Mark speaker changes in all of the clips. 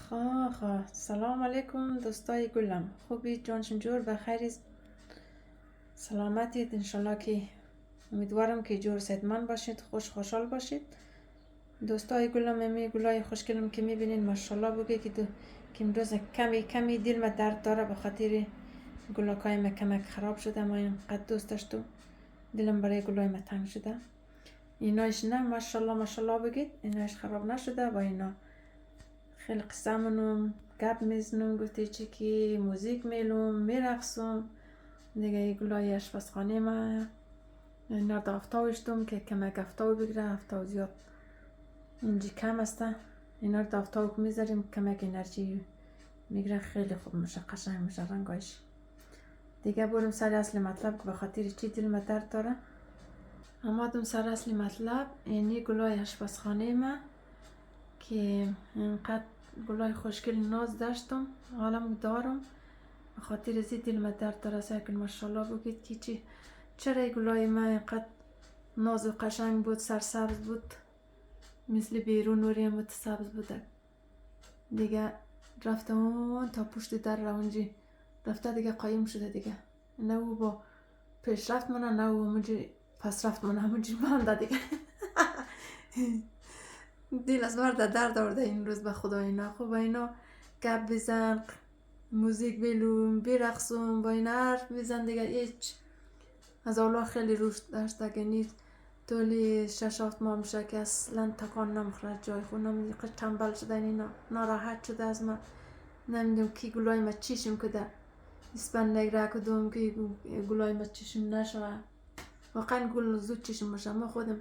Speaker 1: سلام علیکم دوستای گلم، خوبی؟ جانشون جور بخیر؟ سلامتید انشالله. که امیدوارم که جور صحتمند باشید، خوشحال باشید دوستای گلم. امی گلای خوشگلم که میبینین ماشاءالله بگه که امروز کمی دل ما درد داره به خاطر گلاکای ما کمک خراب شده. ما اینقدر دوست داشتم، دلم برای گلای ما تنگ شده. اینایش نه ماشاءالله بگید، اینایش خراب نشده. با اینا خیلی قصه منم گپ میزنم، گفته چی که موزیک میلم میرقصم دیگه. گلای آشپزخانه ما اینا دا افتاوشتم که کمک افتاو بگیره، افتاو زیاد اینجی کم است. اینا رو دا افتاو که میذاریم کمک انرژی میگیره، خیلی خوب میشه، قشنگ میشه رنگایش. دیگه برم سر اصل مطلب که به خاطر چی دل ما درد داره. آمدم سر اصل مطلب. اینی گلای آشپزخانه ما که اینقدر گلای خوشگل ناز داشتم، حالم دارم، به خاطر ازی دل ما درد داره. ساکن ماشاءالله بگید که چرا گلای ما اینقدر ناز و قشنگ بود، سرسبز بود، مثل بیرون نوری هم بود، سبز بود. دیگه رفتم تا پشت در را اونجی رفته دیگه قایم شده دیگه. نه او با پیش رفت منه، نه او همونجی پس رفت منه، همونجی مانده دیگه. دل از مرد درد آورده این روز به خدا. اینا خوب اینا گپ بزن، موزیک بلوم، برقصم، با این حرف بزن دیگه. هیچ از اولا خیلی روش داشته که نیست طولی 6-7 ماه میشه که اصلا تکان نمیخوره جای خونم. اینقدر تنبل شده، اینا ناراحت شده از من. نمیدونم کی گلای ما چیشم کده اسپندک را کدوم که گلای ما چیشم نشوه. واقعا گل زود چیشم میشه. ما خودم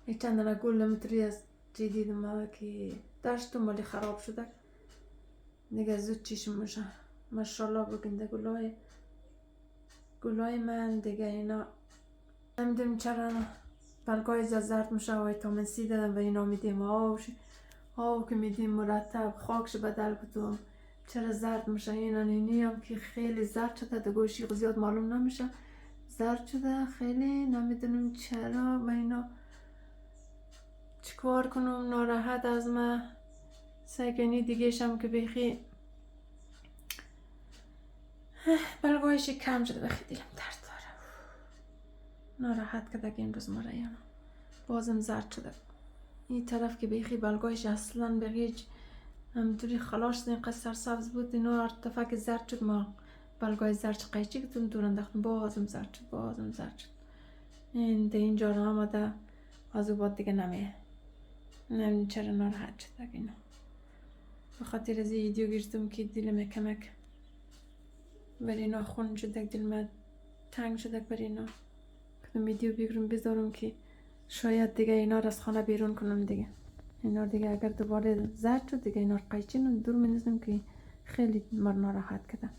Speaker 1: یک چند دانه گل متری از چی دیدم که داشتم ولی خراب شده دیگه، زود چیشم میشه. ماشاءالله بگنده گلای من دیگه. اینا نمیدونم چرا بلگای زرد میشه و ویتامین سی دادم و اینا میدیم آو که میدیم مرتب خاکش بدل بدم چرا زرد میشه. اینا نینی هم که خیلی زرد شده، در گوشی زیاد معلوم نمیشه، زرد شده خیلی. نمیدونم چرا و اینا چیکار کنم، ناراحت از من. سگنی دیگه شم که بخی بلگایش کم شده، بخی دلم درد داره، ناراحت کده که این روز مره. یعنی بازم زرد شده این طرف که بخی بلگایش اصلا بغیج همطوری خلاص شده، اینقدر سرسبز بود. اینا ارتفاع که زرد شد، ما بلگای زرد قیچی کتون دور انداختم، بازم زرد شد. این ده اینجا را آمده از او بعد دیگه نمیدونم چرا ناراحت شده. اینا به خاطر از ویدیو گرفتم که دلم کمک بر اینا خون شده، دلم تنگ شده بر اینا. کدوم ویدیو بگیرم بذارم که شاید دیگه اینا را از خانه بیرون کنم دیگه. اینا دیگه اگر دوباره زرد شد دیگه اینا قیچین دور می‌نزنم که خیلی ناراحت کردن.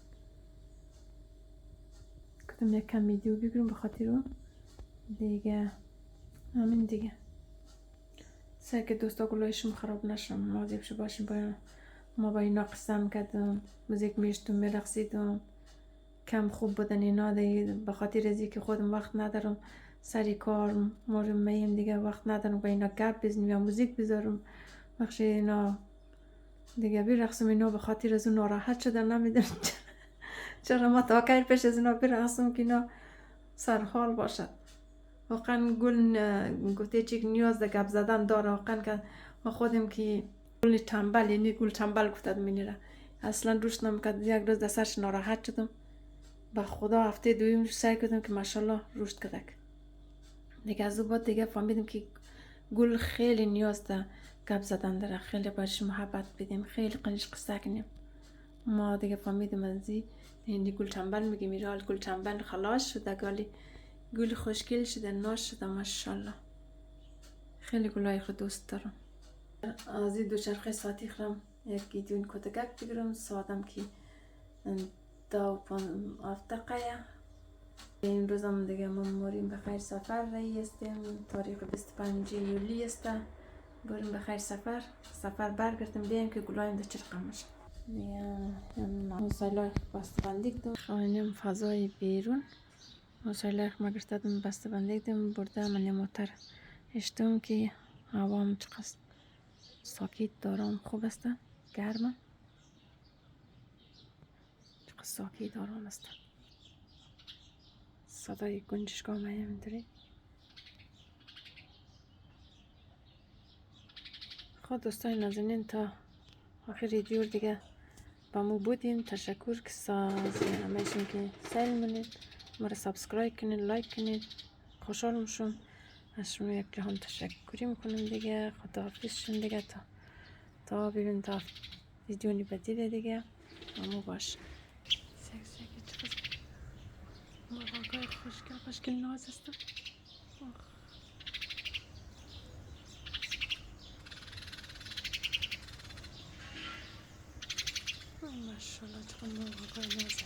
Speaker 1: کدوم یک کم ویدیو بگیرم به خاطر اون دیگه. همین دیگه سعی که دوستا گلایشم خراب نشم، مواظب شو باشیم. ما با اینا قسم کردم، موزیک میشتم، میرقصیدم، کم خوب بودن اینا دیگه. به خاطر ازی که خودم وقت ندارم، سری کار مورم میم دیگه، وقت ندارم با اینا گپ بزنم یا موزیک بذارم بخش اینا دیگه برقصم. اینا به خاطر از اون ناراحت شدن. نمیدونم چرا ما تاکر پیش از اینا برقصم که اینا سرحال باشد. واقعا گل گفته چی نیاز ده گپ زدن داره. واقعا که ما خودم که گل تنبل، یعنی گل تنبل گفتد مینیره، اصلا روش نمیکرد. یک روز دستش ناراحت شدم، به خدا هفته دویم سعی کردم که ماشاءالله رشد کردک دیگه. از او بعد دیگه فهمیدم که گل خیلی نیاز ده گپ زدن داره، خیلی باش محبت بدیم، خیلی قنش قصه کنیم. ما دیگه فهمیدم از این گل تنبل میگه میره، گل تنبل خلاص شده، گل خوشگل شده، ناش شده ماشاءالله. خیلی گلای خود دوست دارم. از این دوچرخه ساعتی خرم یک ویدیو این کتگک بگیرم ساعتم که 2-5 دقیقه. این روزم دیگه ما موریم بخیر سفر رایی استیم، تاریخ 25 یولی است. بریم بخیر سفر برگردیم بیم که گلایم ده چرقم میشه. مسائل بسته بندی کدم خواهیم فضای بیرون. مسائل ما گرفتم بسته بندی کدم برده من موتر اشتم که هوا هم چقدر ساکت دارم خوب است. گرمه. چقدر ساکت آرام است. صدای گنجشگاه میم داری. خود دوستای نازنین تا آخر ویدیو دیگه با مو بودین. تشکر که همه‌شون که سیل منید، مرا سابسکرایب کنید، لایک کنید. خوشحال میشم از شما. یک جهان تشکری میکنم دیگه. خداحافظ شون دیگه تا ببین تا ویدیو بعدی دیگه با مو باش. مرغای خوشگل ناز است. ماشاءالله چقدر مرغای ناز.